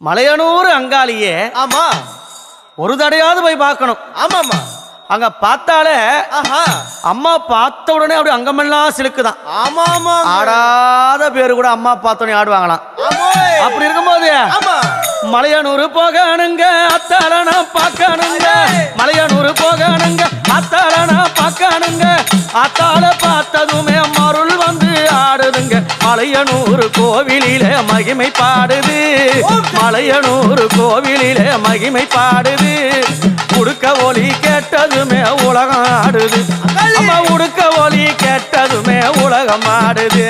மலையனூர் அங்காளியே ஆமா ஒரு தடையாவது போய் பார்க்கணும். ஆமாமா அங்க பார்த்தாலே அம்மா பார்த்த உடனே அப்படி அங்கமெல்லாம் சிலுக்குதான். ஆமா ஆமா ஆடாத பேரு கூட அம்மா பார்த்தோன்னே ஆடுவாங்களாம். அப்படி இருக்கும்போது மலையனூர் போகணுங்க அத்தாலனா பார்க்கணுங்க. மலையனூர் போகணுங்க அத்தாலனா பார்க்கணுங்க. அத்தால பார்த்ததுமே மருள் வந்து ஆடுதுங்க. மலையனூர் கோவிலிலே மகிமை பாடுது. மலையனூர் கோவிலிலே மகிமை பாடுது. உடுக்க ஒலி கேட்டதுமே உலகம் ஆடுது. அம்மா உடுக்க ஒலி கேட்டதுமே உலகம் ஆடுது.